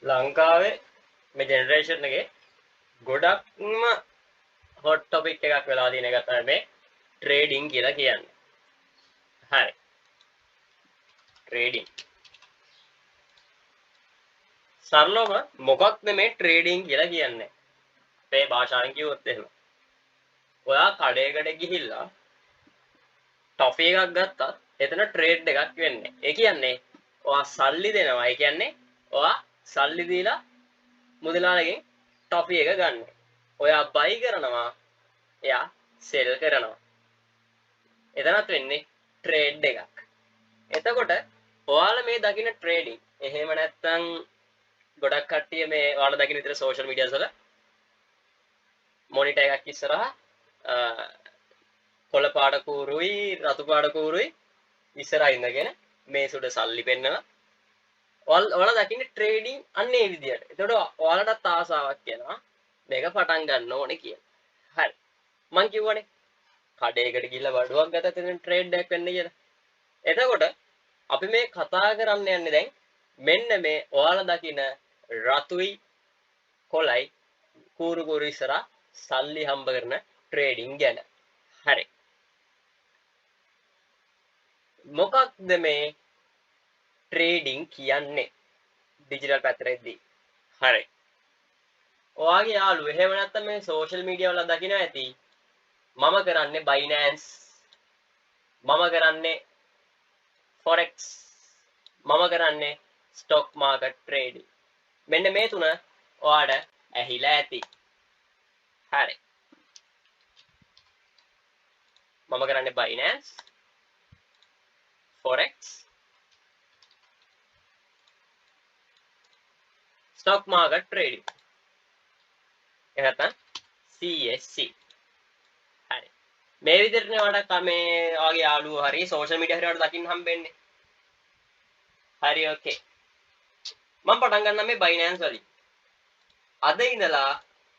ලංකාවේ මේ ජෙනරේෂන් එකේ ගොඩක්ම හොට් ටොපික් එකක් වෙලා තියෙන එක තමයි මේ ට්‍රේඩින් කියලා කියන්නේ. හරි. ට්‍රේඩින්. සරලවම මොකක්ද මේ ට්‍රේඩින් කියලා කියන්නේ? අපේ භාෂාවෙන් කිව්වොත් එහෙම. ඔයා කඩේකට ගිහිල්ලා ටොෆි එකක් ගත්තත් එතන ට්‍රේඩ් එකක් වෙන්නේ. ඒ කියන්නේ ඔයා සල්ලි දෙනවා. ඒ කියන්නේ ඔයා සල්ලි දීලා මුදලාලගෙන් ටොෆි එක ගන්න. ඔයා බයි කරනවා. එයා සෙල් කරනවා. එතනත් වෙන්නේ ට්‍රේඩ් එකක්. එතකොට ඔයාලා මේ දකින ට්‍රේඩින් එහෙම නැත්නම් ගොඩක් කට්ටිය මේ ඔයාලා දකින විතර සෝෂල් මීඩියාස් වල මොනිටර් එකක් ඉස්සරහා කොළ පාට කූරුයි රතු පාට කූරුයි ඉස්සරහා ඉඳගෙන මේ සුඩ සල්ලි පෙන්නනවා. ඔයාලා දකින්නේ ට්‍රේඩින් අන්න ඒ විදියට. එතකොට ඔයාලටත් ආසාවක් කියනවා මේක පටන් ගන්න ඕනේ කියලා. හරි. මං කිව්වනේ කඩේකට ගිහිල්ලා වඩුවක් ගත්තත් එතන ට්‍රේඩ් එකක් වෙන්න කියලා. එතකොට අපි මේ කතා කරන්න යන්නේ දැන් මෙන්න මේ ඔයාලා දකින රතුයි කොළයි කූරු කූරු ඉස්සරහා සල්ලි හම්බ කරන ට්‍රේඩින් ගැන. හරි. මොකක්ද මේ ට්‍රේඩින් කියන්නේ ඩිජිටල් පැත්තටදී? හරි. ඔයාගේ යාළුවෝ එහෙම නැත්නම් මේ සෝෂල් මීඩියා වල දකින්න ඇති මම කරන්නේ Binance, මම කරන්නේ Forex, මම කරන්නේ stock market trading. මෙන්න මේ තුන ඔයාලට ඇහිලා ඇති. හරි. මම කරන්නේ Binance, Forex, stock market trading. එහෙනම් CSC. හරි. මේ විදිහටනේ ඔයාලට මේ ඔයාගේ යාළුවෝ හරි සෝෂල් මීඩියා හරි ඔයාලට දකින්න හම්බෙන්නේ. හරි ඕකේ. මම පටන් ගන්නම් මේ Binance වලින්. අද ඉඳලා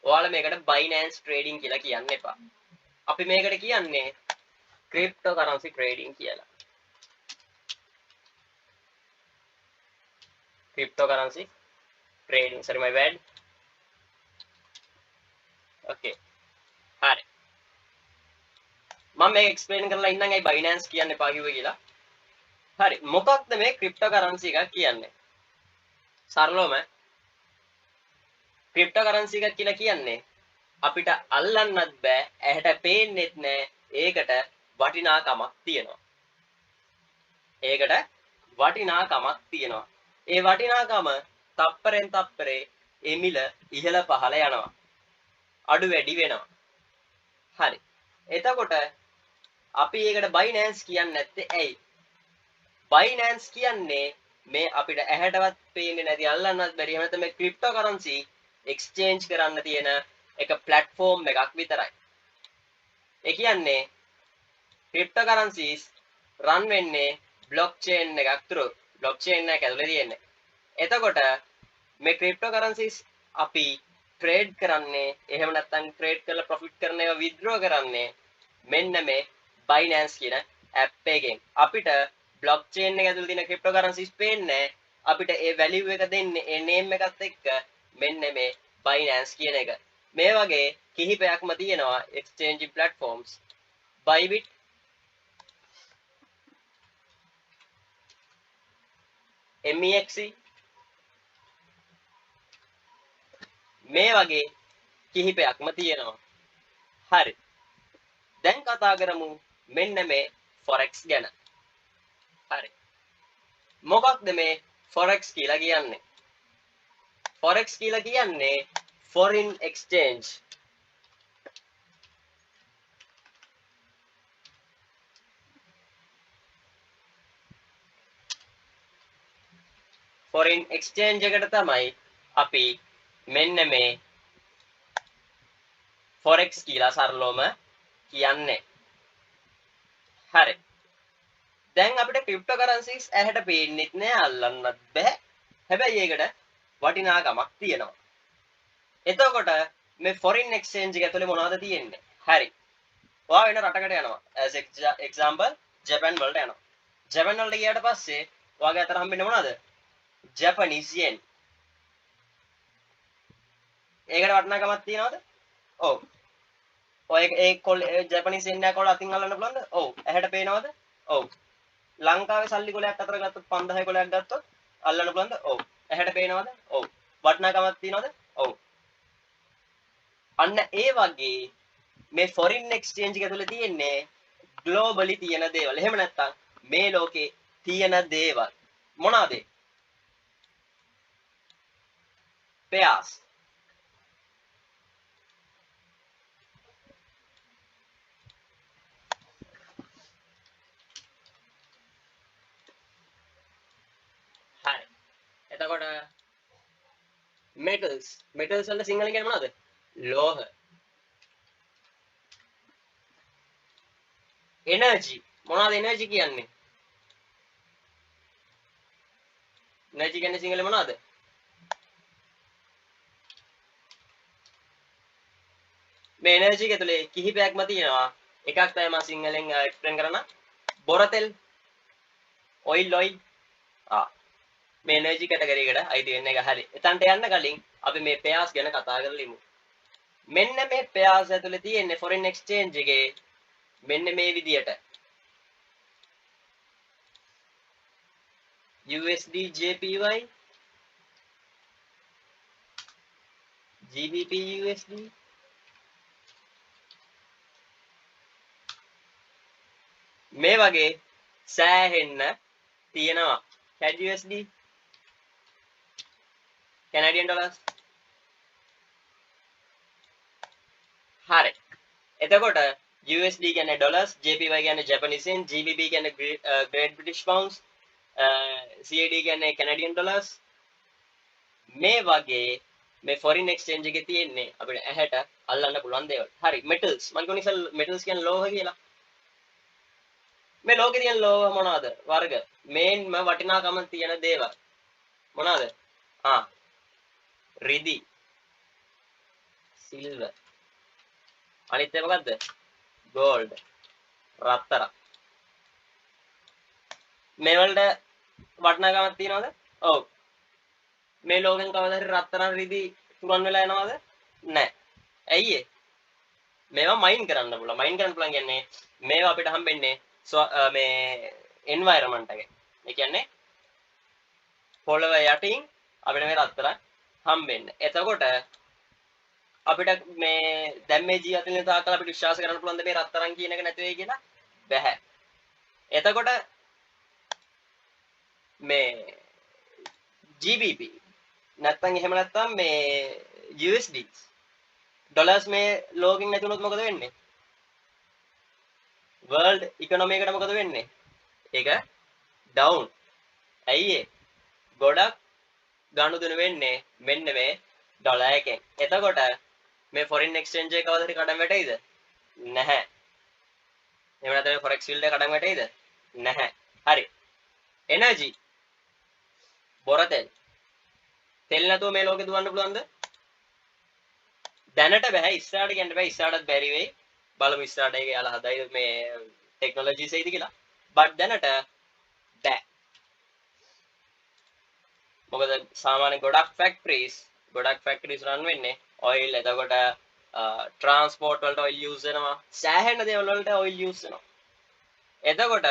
ඔයාලා මේකට Binance trading කියලා කියන්න එපා. අපි මේකට කියන්නේ cryptocurrency trading කියලා. Cryptocurrency trading. Sorry, my bad. Okay. හරි. මම මේක එක්ස්ප්ලেইন කරලා ඉන්නම් ඒ Binance කියන්න එපා කිව්වේ කියලා. හරි. මොකක්ද මේ cryptocurrency එකක් කියන්නේ? සරලවම cryptocurrency එකක් කියලා කියන්නේ අපිට අල්ලන්නත් බෑ, ඇහැට පේන්නෙත් නෑ. ඒකට වටිනාකමක් තියෙනවා. ඒකට වටිනාකමක් තියෙනවා. ඒ වටිනාකම තප්පරෙන් තප්පරේ ඒ මිල ඉහළ පහළ යනවා. අඩු වැඩි වෙනවා. හරි. එතකොට අපි ඒකට Binance කියන්නේ නැත්තේ ඇයි? Binance කියන්නේ මේ අපිට ඇහැටවත් පේන්නේ නැති අල්ලන්නත් බැරි එහෙම නැත්නම් මේ cryptocurrency exchange කරන්න තියෙන එක platform එකක් විතරයි. ඒ කියන්නේ cryptocurrencies run වෙන්නේ blockchain එකක් through. blockchain එක ඇතුලේ තියෙන්නේ. එතකොට මේ cryptocurrencies අපි trade කරන්නේ එහෙම නැත්නම් trade කරලා profit කරන ඒවා withdraw කරන්නේ මෙන්න මේ Binance කියන app එකෙන්. අපිට blockchain එක ඇතුලේ තියෙන cryptocurrencies පේන්නේ අපිට ඒ value එක දෙන්නේ ඒ name එකත් එක්ක මෙන්න මේ Binance කියන එක. මේ වගේ කිහිපයක්ම තියෙනවා exchange platforms. Bybit, MEXC මේ වගේ කිහිපයක්ම තියෙනවා. හරි. දැන් කතා කරමු මෙන්න මේ Forex ගැන. හරි. මොකක්ද මේ Forex කියලා කියන්නේ? Forex කියලා කියන්නේ foreign exchange. foreign exchange එකට තමයි අපි මෙන්න මේ Forex කියලා සරලවම කියන්නේ. හරි. දැන් අපිට cryptocurrencies ඇහැට පේන්නෙත් නෑ, අල්ලන්නත් බෑ. හැබැයි ඒකට වටිනාකමක් තියෙනවා. එතකොට මේ foreign exchange එක ඇතුලේ මොනවද තියෙන්නේ? හරි. ඔයා වෙන රටකට යනවා. as example ජපාන් වලට යනවා. ජපාන් වලට ගියාට පස්සේ ඔයාගේ අතට හම්බෙන්නේ මොනවද? Japanese yen. ඒකට වටිනාකමක් තියනවද? ඔව්. ඔය ඒ ජපනිස් yen එක කොළ අතින් අල්ලන්න පුළුවන්ද? ඔව්. ඇහැට පේනවද? ඔව්. ලංකාවේ සල්ලි කොලයක් අතර ගත්තොත් 5000 කොලයක් ගත්තොත් අල්ලන්න පුළුවන්ද? ඔව්. ඇහැට පේනවද? ඔව්. වටිනාකමක් තියනවද? ඔව්. අන්න ඒ වගේ මේ ෆොරින් එක්ස්චේන්ජ් එක තුළ තියෙන්නේ ග්ලෝබලි තියෙන දේවල්. එහෙම නැත්නම් මේ ලෝකේ තියෙන දේවල් මොනවාද? pairs. හරි. එතකොට metals. metals වල සිංහලෙන් කියන්නේ මොනවද? ලෝහ. energy. මොනවද energy කියන්නේ? energy කියන්නේ සිංහලෙන් මොනවද? මේ energy එක තුලේ කිහිපයක්ම තියෙනවා. එකක් තමයි මම සිංහලෙන් එක්ස්ප්ලেইন කරන්න. බොර තෙල්, oil. මේ energy කැටගරි එකට අයිති වෙන එක හරි. එතනට යන්න කලින් අපි මේ pairs ගැන කතා කරලිමු. මෙන්න මේ pairs ඇතුලේ තියෙන්නේ foreign exchange එකේ මෙන්න මේ විදියට USD JPY GBP USD මේ වගේ සෑහෙන්න තියෙනවා. CAD USD Canadian dollars හරි. එතකොට USD කියන්නේ dollars, JPY කියන්නේ Japanese yen, GBP කියන්නේ Great British pounds, CAD කියන්නේ Canadian dollars. මේ වගේ මේ foreign exchange එකේ තියෙන්නේ අපිට ඇහැට අල්ලන්න පුළුවන් දේවල්. හරි. metals මම කියන්නේ ඉතින් metals කියන්නේ ලෝහ කියලා. මේ ලෝකේ තියෙන ලෝහ මොනවාද? වර්ග. මේන්ම වටිනාකම තියෙන දේවල්. මොනවාද? රිදි, සිල්වර්. අනිත් එක මොකද්ද? ගෝල්ඩ්. රත්තරන්. මේ වලට වටිනාකමක් තියනවද? ඔව්. මේ ලෝකෙන් කවදා හරි රත්තරන් රිදි තුරන් වෙලා යනවද? නැහැ. ඇයි ඒ? මේවා මයින් කරන්න පුළුවන්. මයින් කරන්න පුළුවන් කියන්නේ මේවා අපිට හම්බෙන්නේ මේ එන්වයරන්මන්ට් එකේ. ඒ කියන්නේ පොළව යටින් අපිට මේ රත්තරන් හම්බෙන්නේ. එතකොට අපිට මේ දැන් මේ ජීවිතේ ඉන්න තාක්කල් අපිට විශ්වාස කරන්න පුළුවන්ද මේ රත්තරන් කියන එක නැති වෙයි කියලා? බැහැ. එතකොට මේ GBP නැත්තම් එහෙම නැත්තම් මේ USD ඩොලර්ස් මේ ලෝකෙන් නැතුනොත් මොකද වෙන්නේ? වර්ල්ඩ් ඉකොනොමි එකට මොකද වෙන්නේ? ඒක ඩවුන්. ඇයි ඒ? ගොඩක් ගනුදෙනු වෙන්නේ මෙන්න මේ ඩොලර් එකෙන්. එතකොට මේ ෆොරින් එක්ස්චේන්ජ් එක කවදාද කඩන් වැටෙයිද? නැහැ. එහෙම නැත්නම් මේ ෆොරෙක්ස් ෆීල්ඩ් එක කඩන් වැටෙයිද? නැහැ. හරි. එනර්ජි. බොර තෙල්. තෙල් නැතුව මේ ලෝකේ දුවන්න පුළුවන්ද? දැනට බෑ. ඉස්සරහට කියන්න බෑ. ඉස්සරහටත් බැරි වෙයි. බලමු ඉස්සරහට ඒක යාලා හදයි මේ ටෙක්නොලොජිස් එයිද කියලා. බට් දැනට බෑ. මොකද සාමාන්‍ය ගොඩක් ෆැක්ටරිස් රන් වෙන්නේ ඔයිල්. එතකොට ට්‍රාන්ස්පෝර්ට් වලට ඔයිල් යූස් වෙනවා. සෑහෙන දේවල් වලට ඔයිල් යූස් වෙනවා. එතකොට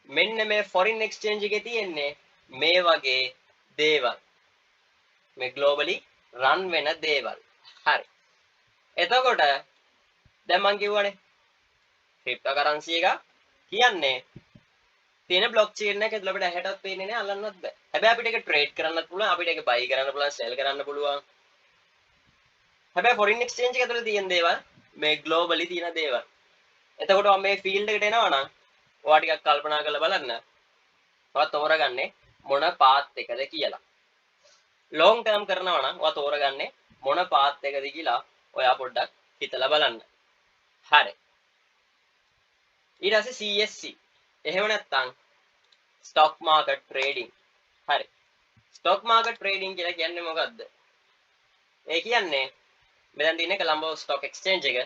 මෙන්න මේ ෆොරින් එක්ස්චේන්ජ් එකේ තියෙන්නේ මේ වගේ දේවල්. මේ ග්ලෝබලි රන් වෙන දේවල්. හරි. එතකොට දැන් මම කියවනේ ක්‍රිප්ටෝ කරන්සි එක කියන්නේ තියෙන බ්ලොක් චේන් එක ඇතුළේ අපිට ඇහැටත් පේන්නේ නැහැ, අල්ලන්නත් බෑ. හැබැයි අපිට ඒක ට්‍රේඩ් කරන්නත් පුළුවන්, අපිට ඒක බයි කරන්න පුළුවන්, සෙල් කරන්න පුළුවන්. හැබැයි ෆොරින් එක්ස්චේන්ජ් එක ඇතුළේ තියෙන දේවල් මේ ග්ලෝබලි තියෙන දේවල්. එතකොට මම මේ ෆීල්ඩ් එකට එනවා නම් ඔයා ටිකක් කල්පනා කරලා බලන්න. ඔයා තෝරගන්නේ මොන පාත් එකද කියලා. ලොන්ග් ටර්ම් කරනවා නම් ඔයා තෝරගන්නේ මොන පාත් එකද කියලා ඔයා පොඩ්ඩක් හිතලා බලන්න. හරි. ඊට පස්සේ CSC. එහෙම නැත්නම් ස්ටොක් මාකට් ට්‍රේඩින්. හරි. ස්ටොක් මාකට් ට්‍රේඩින් කියලා කියන්නේ මොකද්ද? ඒ කියන්නේ මෙතන තියෙන කොලම්බෝ ස්ටොක් එක්ස්චේන්ජ් එක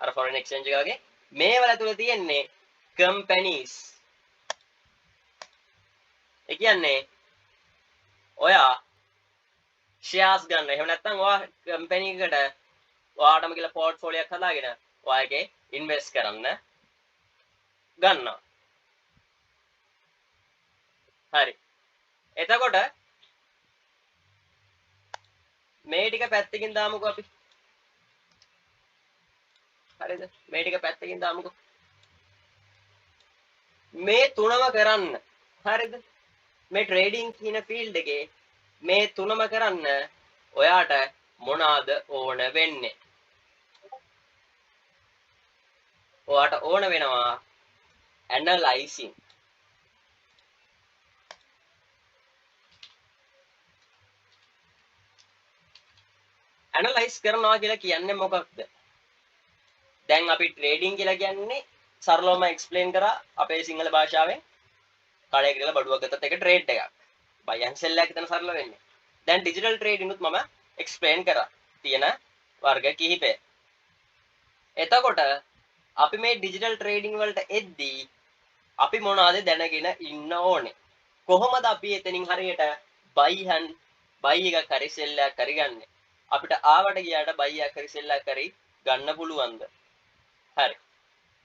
අර ෆොරින් එක්ස්චේන්ජ් එක වගේ මේවල ඇතුලේ තියෙන්නේ කම්පැනිස්. ඒ කියන්නේ ඔයා ෂෙයාර්ස් ගන්න. එහෙම නැත්නම් ඔයා කම්පැනි එකකට ඔයාටම කියලා පෝර්ට්ෆෝලියෝ එකක් හදාගෙන ඔයාගේ ඉන්වෙස්ට් කරන්න ගන්නවා. හරි. එතකොට මේ ටික පැත්තකින් දාමුකෝ අපි. හරිද? මේ ටික පැත්තකින් දාමුකෝ. මේ තුනම කරන්න. හරිද? මේ ට්‍රේඩින් කියන ෆීල්ඩ් එකේ මේ තුනම කරන්න ඔයාට මොනවාද ඕන වෙන්නේ? ඔයාට ඕන වෙනවා ඇනලයිසින්. ඇනලයිස් කරනවා කියලා කියන්නේ මොකක්ද? දැන් අපි ට්‍රේඩින් කියලා කියන්නේ සරලවම එක්ස්ප්ලেইন කරා අපේ සිංහල භාෂාවෙන් කඩේකට ගිහලා බඩුවක් ගත්තත් ඒක ට්‍රේඩ් එකක්. බයි ඇන්ඩ් සෙල් එකක් හිතන සරල වෙන්නේ. දැන් ඩිජිටල් ට්‍රේඩින් උත් මම එක්ස්ප්ලেইন කරා. තියෙන වර්ග කිහිපය. එතකොට අපි මේ ඩිජිටල් ට්‍රේඩින් වලට එද්දී අපි මොනවද දැනගෙන ඉන්න ඕනේ? කොහොමද අපි එතනින් හරියට බයි එකක් හරි සෙල් එකක් හරි ගන්නෙ? අපිට ආවට ගියාට බයි එකක් හරි සෙල් එකක් හරි ගන්න පුළුවන්ද? හරි.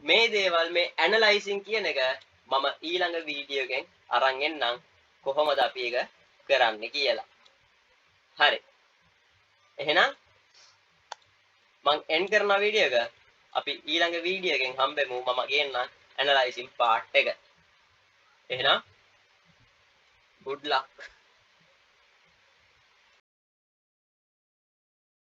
මේ දේවල් මේ ඇනලයිසින් කියන එක මම ඊළඟ වීඩියෝ එකෙන් අරන් එන්නම් කොහොමද අපි ඒක කරන්නේ කියලා. හරි. එහෙනම් මම එන්ඩ් කරන වීඩියෝ එක අපි ඊළඟ වීඩියෝ එකෙන් හම්බෙමු. මම ගේන්නම් ඇනලයිසින් පාර්ට් එක. එහෙනම් good luck.